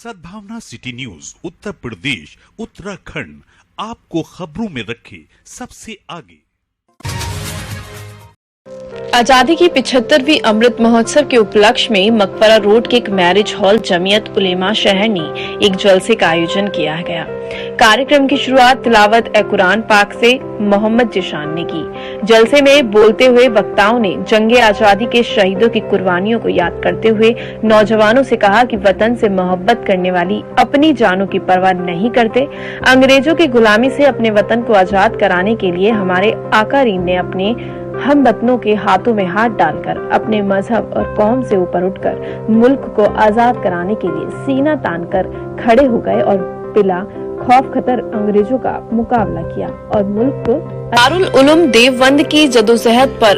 सद्भावना city news Uttar Pradesh Uttarakhand आपको खबरों में रखे सबसे आगे। आजादी की 75वीं अमृत महोत्सव के उपलक्ष्य में मकबरा रोड के एक मैरिज हॉल जमीयत उलेमा शहर ने एक जलसे का आयोजन किया गया। कार्यक्रम की शुरुआत तिलावत ए कुरान पाक से मोहम्मद जिशान ने की। जलसे में बोलते हुए वक्ताओं ने जंगे आजादी के शहीदों की कुर्बानियों को याद करते हुए नौजवानों से कहा कि वतन से मोहब्बत करने वाली अपनी जानों की परवाह नहीं करते। अंग्रेजों की गुलामी से अपने वतन को आजाद कराने के लिए हमारे आकारीन ने अपने हम वतनों के हाथों में हाथ डालकर अपने मजहब और कौम से ऊपर उठकर मुल्क को आजाद कराने के लिए सीना तानकर खड़े हो गए और बिला खौफ खतर अंग्रेजों का मुकाबला किया और मुल्क को दारुल उलूम देवबंद की जदोजहद पर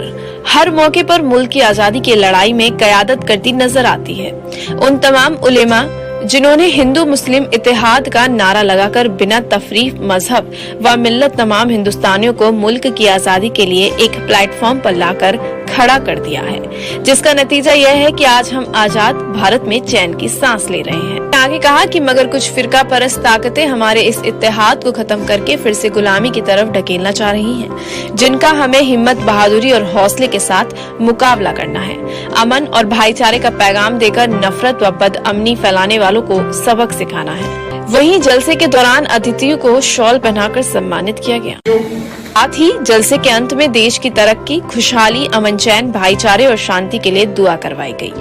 हर मौके पर मुल्क की आजादी की लड़ाई में क़यादत करती नजर आती है। उन तमाम उलेमा जिन्होंने हिंदू मुस्लिम इत्तेहाद का नारा लगाकर बिना तफरीक मजहब व मिल्लत तमाम हिंदुस्तानियों को मुल्क की आजादी के लिए एक प्लेटफॉर्म पर लाकर खड़ा कर दिया है, जिसका नतीजा यह है कि आज हम आजाद भारत में चैन की सांस ले रहे हैं। आगे कहा कि मगर कुछ फिरका परस्त ताकतें हमारे इस इत्तेहाद को खत्म करके फिर से गुलामी की तरफ ढकेलना चाह रही हैं, जिनका हमें हिम्मत बहादुरी और हौसले के साथ मुकाबला करना है। अमन और भाईचारे का पैगाम देकर नफरत व बदअमनी फैलाने वालों को सबक सिखाना है। वहीं जलसे के दौरान अतिथियों को शॉल पहनाकर सम्मानित किया गया। साथ ही जलसे के अंत में देश की तरक्की, खुशहाली, अमन चैन, भाईचारे और शांति के लिए दुआ करवाई गई।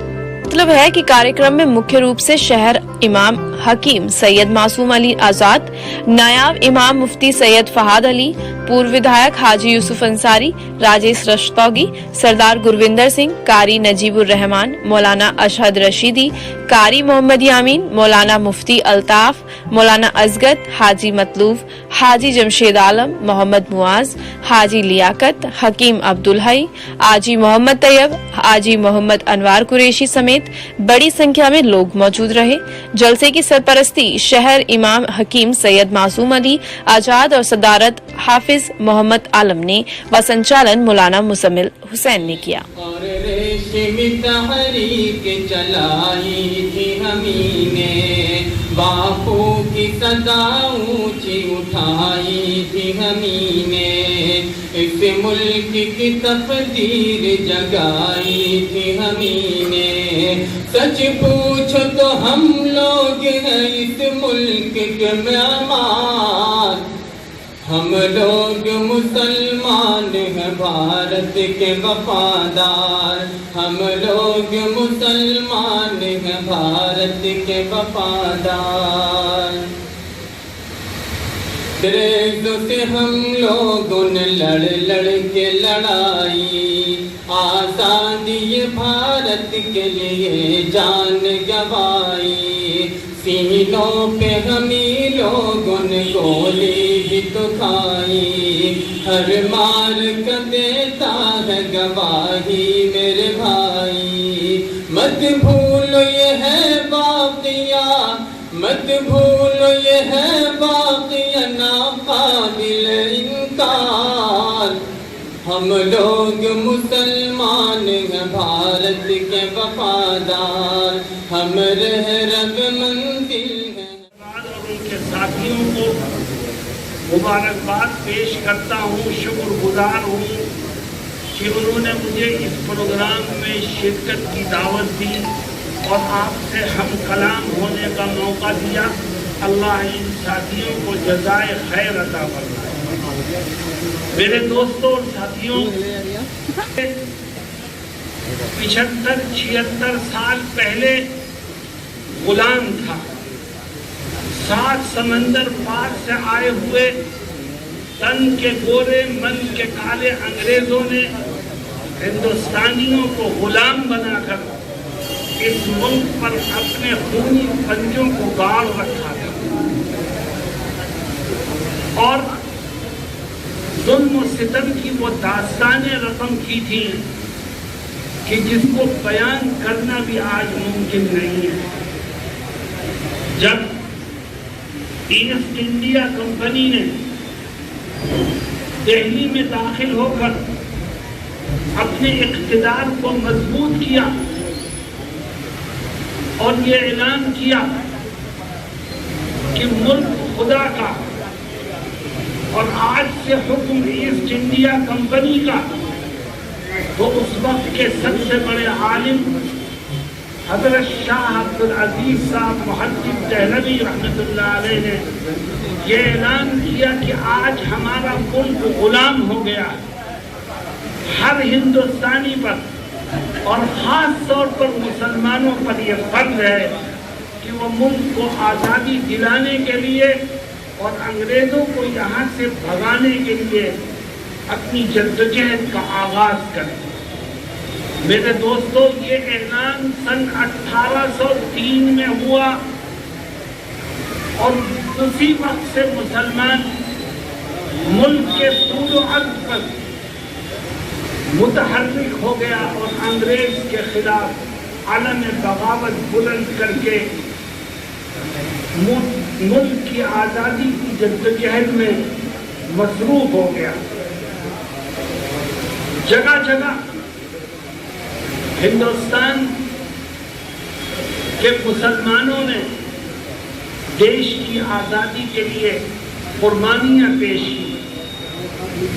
मतलब है कि कार्यक्रम में मुख्य रूप से शहर इमाम हकीम सैयद मासूम अली आजाद, नायाब इमाम मुफ्ती सैयद फहाद अली, पूर्व विधायक हाजी यूसुफ अंसारी, राजेश रस्तौगी, सरदार गुरविंदर सिंह, कारी नजीबुर रहमान, मौलाना अशहद रशीदी, कारी मोहम्मद यामीन, मौलाना मुफ्ती अल्ताफ, मौलाना अजगत, हाजी मतलूफ, हाजी जमशेद आलम, मोहम्मद मुआज, हाजी लियाकत, हकीम अब्दुल हई, हाजी मोहम्मद तैयब, हाजी मोहम्मद अनवार कुरैशी समेत बड़ी संख्या में लोग मौजूद रहे। जलसे की सरपरस्ती शहर इमाम हकीम सैयद मासूम अली आजाद और सदारत हाफिज मोहम्मद आलम ने व संचालन मौलाना मुसम्मिल हुसैन ने किया। और रेशमी तहरीक चलाई थी हमीने, बापू की सदा ऊंची उठाई थी हमीने, इस मुल्क की तकदीर जगाई थी हमीने। सच पूछो तो हम लोग हैं इस मुल्क के मेहमान, हम लोग मुसलमान हैं भारत के वफादार, हम लोग मुसलमान हैं भारत के वफादार। अंग्रेजों से हम लोगों ने लड़ के लड़ाई, आजादी भारत के लिए जान गवाई। सीनों पे हमी लोगों ने गोली भी तो खाई, हर मार का देता है गवाही मेरे भाई। मत भूलो ये है बाक़िया, मत भूलो ये है बाक़िया नाक़ाबिल इनकार, हम लोग मुसलमान हैं भारत के वफादार, हम रब मंजिल हैं। और उनके साथियों को मुबारकबाद पेश करता हूँ, शुक्रगुजार हूँ कि उन्होंने मुझे इस प्रोग्राम में शिरकत की दावत दी और आपसे हम कलाम होने का मौका दिया। अल्लाह इन साथियों को जज़ाए खैर अता फरमाए। मेरे दोस्तों और साथियों, 75-76 साल पहले गुलाम था। 7 समंदर पार से आए हुए तन के गोरे मन के काले अंग्रेजों ने हिंदुस्तानियों को गुलाम बनाकर इस मुल्क पर अपने खूनी पंजों को गाड़ रखा था और जुल्म और सितम की वो दास्तानें रकम की थी कि जिसको बयान करना भी आज मुमकिन नहीं है। जब ईस्ट इंडिया कंपनी ने दिल्ली में दाखिल होकर अपने इख्तिदार को मजबूत किया और ये ऐलान किया کہ ملک خدا کا اور آج سے حکم ایسٹ انڈیا کمپنی کا، تو اس وقت کے سب سے بڑے عالم حضرت شاہ عبد العزیز صاحب محدث دہلوی رحمۃ اللہ علیہ نے یہ اعلان کیا کہ آج ہمارا ملک غلام ہو گیا ہے۔ ہر ہندوستانی پر اور خاص طور پر مسلمانوں پر یہ فرض ہے کہ وہ ملک کو آزادی دلانے کے لیے اور انگریزوں کو یہاں سے بھگانے کے لیے اپنی جدوجہد کا آغاز کریں۔ میرے دوستو، یہ اعلان سن 1803 میں ہوا اور اسی وقت سے مسلمان ملک کے طول و عرض پر متحرک ہو گیا اور انگریز کے خلاف علم بغاوت بلند کر کے ملک کی آزادی کی جدوجہد میں مصروف ہو گیا۔ جگہ جگہ ہندوستان کے مسلمانوں نے دیش کی آزادی کے لیے قربانیاں پیش کی۔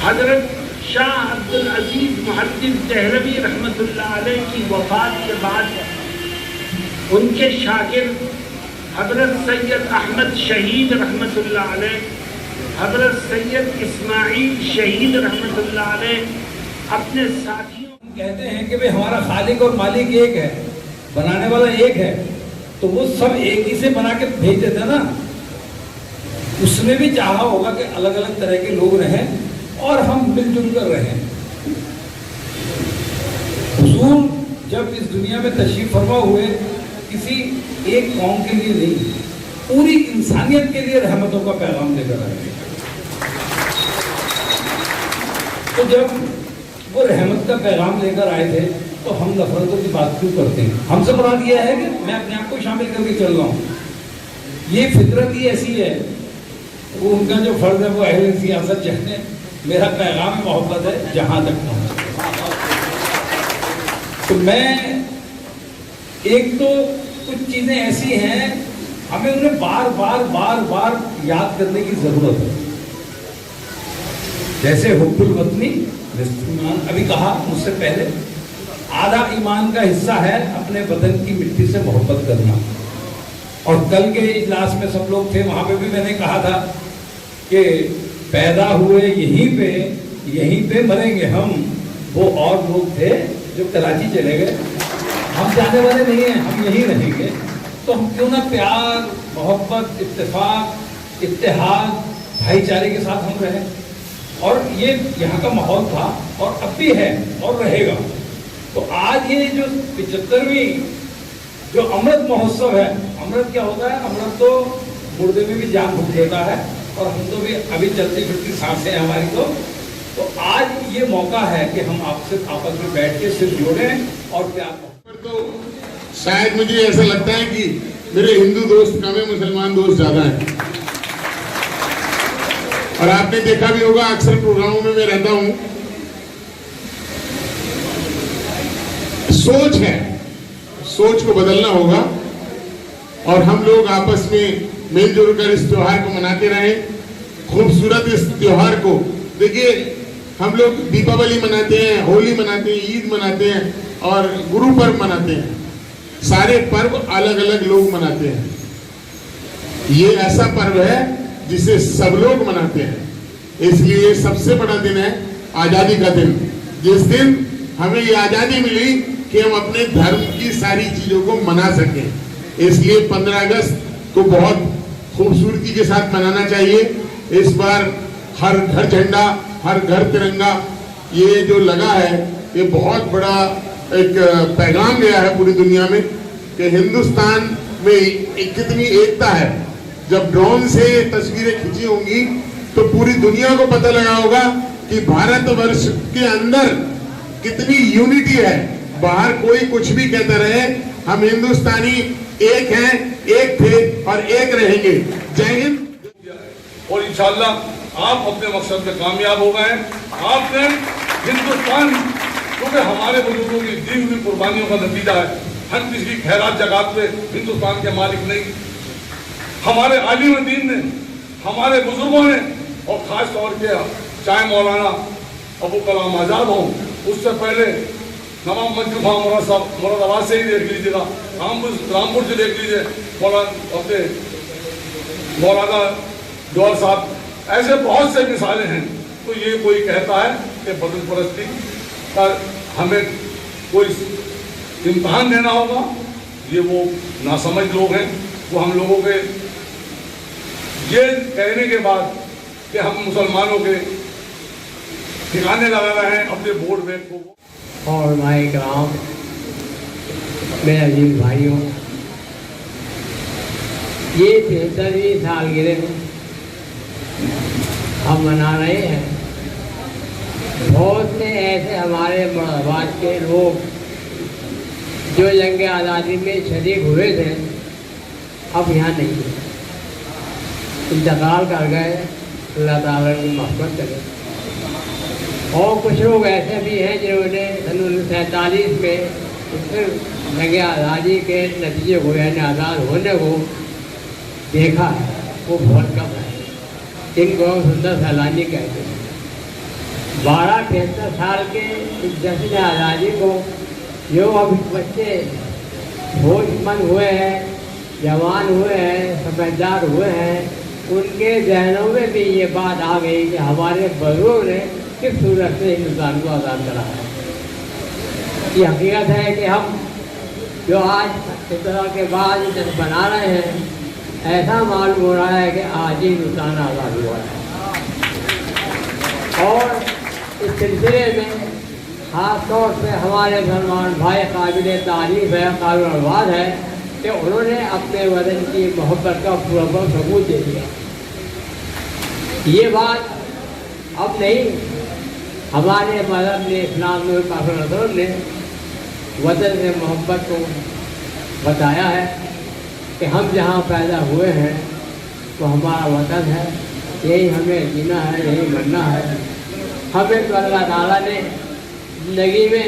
حضرت شاہ عبد العزیز محدث دہلوی رحمۃ اللہ علیہ کی وفات کے بعد ان کے شاگرد حضرت سید احمد شہید رحمۃ اللہ علیہ، حضرت سید اسماعیل شہید رحمۃ اللہ علیہ اپنے ساتھیوں کہتے ہیں کہ ہمارا خالق اور مالک ایک ہے، بنانے والا ایک ہے، تو وہ سب ایک ہی سے بنا کے بھیج دیتے نا۔ اس نے بھی چاہا ہوگا کہ الگ الگ طرح کے لوگ رہیں اور ہم مل جل کر رہیں۔ حضور جب اس دنیا میں تشریف فرما ہوئے کسی ایک قوم کے لیے نہیں، پوری انسانیت کے لیے رحمتوں کا پیغام لے کر آئے۔ تو جب وہ رحمت کا پیغام لے کر آئے تھے تو ہم نفرتوں کی بات کیوں کرتے ہیں؟ ہم سے مراد یہ ہے کہ میں اپنے آپ کو شامل کر کے چل رہا ہوں۔ یہ فطرت ہی ایسی ہے، وہ ان کا جو فرض ہے وہ اہل سیاست چاہتے ہیں، میرا پیغام محبت ہے جہاں تک پہنچے۔ تو میں ایک تو کچھ چیزیں ایسی ہیں ہمیں انہیں بار بار بار بار یاد کرنے کی ضرورت ہے، جیسے حب الوطنی نصف ایمان، ابھی کہا مجھ سے پہلے، آدھا ایمان کا حصہ ہے اپنے وطن کی مٹی سے محبت کرنا۔ اور کل کے اجلاس میں سب لوگ تھے، وہاں پہ بھی میں نے کہا تھا کہ پیدا ہوئے یہیں پہ مریں گے ہم۔ وہ اور لوگ تھے جو کراچی چلے گئے، ہم جانے والے نہیں ہیں، ہم یہیں رہیں گے۔ تو ہم کیوں نہ پیار، محبت، اتفاق، اتحاد، بھائی چارے کے ساتھ ہم رہیں۔ اور یہ یہاں کا ماحول تھا اور اب بھی ہے اور رہے گا۔ تو آج یہ جو 75ویں جو امرت مہوتسو ہے، امرت کیا ہوتا ہے؟ امرت تو مردے میں بھی جان پھونک دیتا ہے، اور ہم تو بھی ابھی چلتی پھرتی سانسیں ہیں ہماری۔ تو آج یہ موقع ہے کہ ہم آپس میں بیٹھ کے صرف جوڑیں اور پیار۔ تو شاید مجھے ایسا لگتا ہے کہ میرے ہندو دوست کم ہیں، مسلمان دوست زیادہ ہیں۔ اور آپ نے دیکھا بھی ہوگا اکثر پروگراموں میں رہتا ہوں، سوچ ہے، سوچ کو بدلنا ہوگا اور ہم لوگ آپس میں مل جل کر اس تیوہار کو مناتے رہیں۔ خوبصورت اس تیوہار کو دیکھیے، ہم لوگ دیپاولی مناتے ہیں، ہولی مناتے ہیں، عید مناتے ہیں اور گرو پرو مناتے ہیں۔ سارے پرو الگ الگ لوگ مناتے ہیں، یہ ایسا پرو ہے جسے سب لوگ مناتے ہیں۔ اس لیے سب سے بڑا دن ہے آزادی کا دن، جس دن ہمیں یہ آزادی ملی کہ ہم اپنے دھرم کی ساری چیزوں کو منا سکیں۔ اس لیے 15 اگست کو بہت خوبصورتی کے ساتھ منانا چاہیے۔ اس بار ہر گھر جھنڈا، ہر گھر ترنگا، یہ جو لگا ہے یہ بہت بڑا ایک پیغام گیا ہے پوری دنیا میں کہ ہندوستان میں کتنی ایکتا ہے۔ جب ڈرون سے تصویریں کھینچی ہوں گی تو پوری دنیا کو پتہ لگا ہوگا کہ بھارت ورش کے اندر کتنی یونٹی ہے۔ باہر کوئی کچھ بھی کہتا رہے، ہم ہندوستانی ایک ہیں، ایک تھے اور ایک رہیں گے۔ جے ہند۔ اور انشاءاللہ آپ اپنے مقصد میں کامیاب ہو گئے۔ آپ نے ہندوستان، کیونکہ ہمارے بزرگوں کی دی ہوئی قربانیوں کا نتیجہ ہے، ہر کسی کی خیرات جگات پہ ہندوستان کے مالک نہیں، हमारे आलिम दीन ने, हमारे बुजुर्गों ने, और खास तौर पे चाहे मौलाना अबू कलाम आज़ाद हो, उससे पहले नवाब मंजू खां मुरादाबाद से ही देख लीजिएगा, रामपुर से देख लीजिए, मौलाना जौहर साहब, ऐसे बहुत से मिसालें हैं। तो ये कोई कहता है कि बदन परस्ती का हमें कोई इम्तहान देना होगा, ये वो नासमझ लोग हैं। वो हम लोगों के ये कहने के बाद कि हम मुसलमानों के ठिकाने लगा रहे हैं अपने वोट बैंक को। और माए कराम, मेरे अजीज भाइयों, ये 73वीं सालगिरह हम मना रहे हैं। बहुत से ऐसे हमारे मुरादाबाद के लोग जो जंग आज़ादी में शरीक हुए थे, अब यहाँ नहीं है, इंतकाल कर गए, अल्लाह ताला की मग़फ़िरत करे। और कुछ लोग ऐसे भी हैं जिन्होंने 1947 में जंग आज़ादी के नतीजे को यानी आज़ाद होने को देखा है, वो बहुत कम है। इनको सुंदर सैलानी कहते हैं। 12-73 साल के जश्न आज़ादी को जो अभी बच्चे होशमंद हुए हैं, जवान हुए हैं, समझदार हुए हैं, उनके जहनों में भी ये बात आ गई कि हमारे बुजुर्गों ने किस सूरत से हिंदुस्तान को आज़ाद करा है। ये हकीकत है कि हम जो आज इतना के बाद जश्न मना रहे हैं, ऐसा मालूम हो रहा है कि आज ही हिंदुस्तान आज़ाद हुआ है। और इस सिलसिले में ख़ास तौर से हमारे मुसलमान भाई काबिल तारीफ़ है, काबिल धन्यवाद है कि उन्होंने अपने वतन की मोहब्बत का पूरा सबूत दे दिया। ये बात अब नहीं, हमारे मज़हब ने, इस्लाम ने, काफ़िर ने वतन से मोहब्बत को बताया है कि हम जहाँ पैदा हुए हैं तो हमारा वतन है, यही हमें जीना है, यही मरना है। हमें तो अल्लाह ताला ने ज़िंदगी में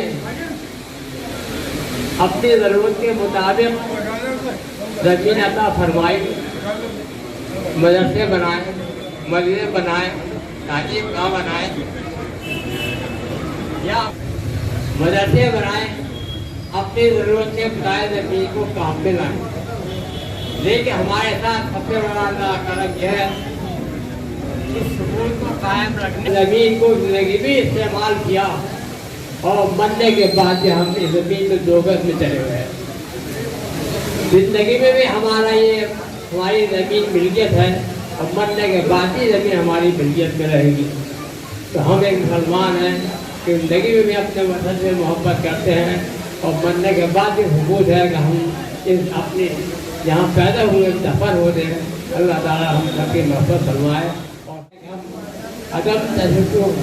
अपनी ज़रूरत के मुताबिक ज़मीन अता फरमाई, मदरसे बनाए, मस्जिदें बनाए, तालीम गाह बनाए या मदरसे बनाए, अपनी ज़रूरत के बताए ज़मीन को काम में लाए। लेकिन हमारे साथ सबसे बड़ा अल्लाह करम यह है इस सुकून को कायम रखने, ज़मीन को ज़िंदगी में इस्तेमाल किया और मरने के बाद भी हम इस ज़मीन में दोगस में चले हुए हैं। ज़िंदगी में भी हमारा ये हमारी ज़मीन मिल्कियत है और मरने के बाद ही ज़मीन हमारी मिल्कियत में रहेगी। तो हम एक मुसलमान हैं कि ज़िंदगी में भी अपने वतन से मोहब्बत करते हैं और मरने के बाद भी सबूत है कि हम इस अपने जहाँ पैदा हुए दफन होते हैं। अल्लाह ताला हम सबकी मग़फ़िरत फरमाए और हम अदब तशद्दुद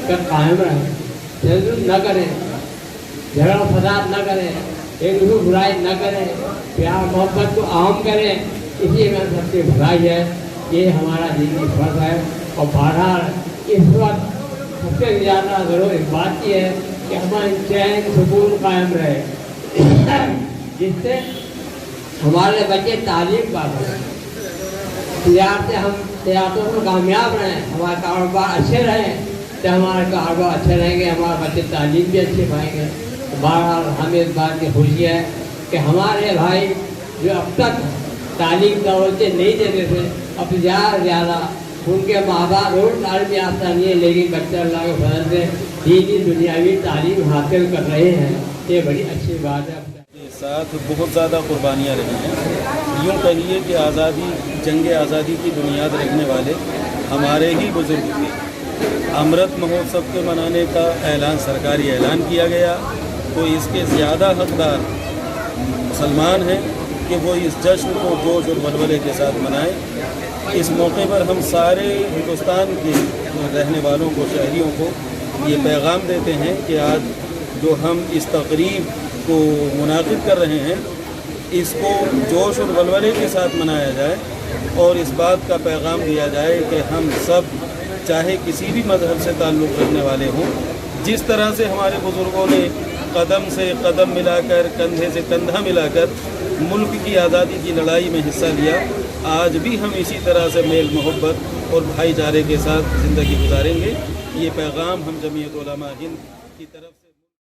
का कायम रहें, तशद्दुद न करें, झगड़ा फसाद न करें, एक दूसरे बुराई न करें, प्यार मोहब्बत को आम करें। इसी में सबसे भलाई है, ये हमारा दीनी फ़र्ज़ है। और बहरहाल इस वक्त सबसे ज़्यादा ज़रूरत इस बात की है कि हमारे चैन सुकून कायम रहे, जिससे हमारे बच्चे तालीम पास करें, तिजारतों में कामयाब रहें, हमारे कारोबार अच्छे रहें। तो हमारे कारोबार अच्छे रहेंगे, हमारे बच्चे तालीम भी अच्छे पाएंगे। तो बहरहाल हमें इस बात की खुशी है कि हमारे भाई जो अब तक तालीम तवज्जो नहीं देते थे, अब ज़्यादा उनके माँ बाप रोज़ तालीम याफ्ता नहीं है, लेकिन बच्चे अल्लाह के फजल से दीनी दुनियावी तालीम हासिल कर रहे हैं। ये बड़ी अच्छी बात है। साथ बहुत ज़्यादा कुर्बानियाँ रही हैं। यूँ कहिए कि आज़ादी, जंग आज़ादी की बुनियाद रखने वाले हमारे ही बुजुर्ग थे। अमृत महोत्सव के मनाने का ऐलान, सरकारी ऐलान किया गया, तो इसके ज़्यादा हकदार मुसलमान हैं कि वो इस जश्न को जोश और वलवले के साथ मनाएं। इस मौके पर हम सारे हिंदुस्तान के रहने वालों को, शहरियों को ये पैगाम देते हैं कि आज जो हम इस तकरीब को मुनाकिद कर रहे हैं, इसको जोश और वलवले के साथ मनाया जाए और इस बात का पैगाम दिया जाए कि हम सब, चाहे किसी भी मज़हब से ताल्लुक़ रखने वाले हों, जिस तरह से हमारे बुज़ुर्गों ने कदम से कदम मिलाकर, कंधे से कंधा मिलाकर मुल्क की आज़ादी की लड़ाई में हिस्सा लिया, आज भी हम इसी तरह से मेल मोहब्बत और भाईचारे के साथ ज़िंदगी गुजारेंगे। ये पैगाम हम जमीयत उलमा हिंद की तरफ से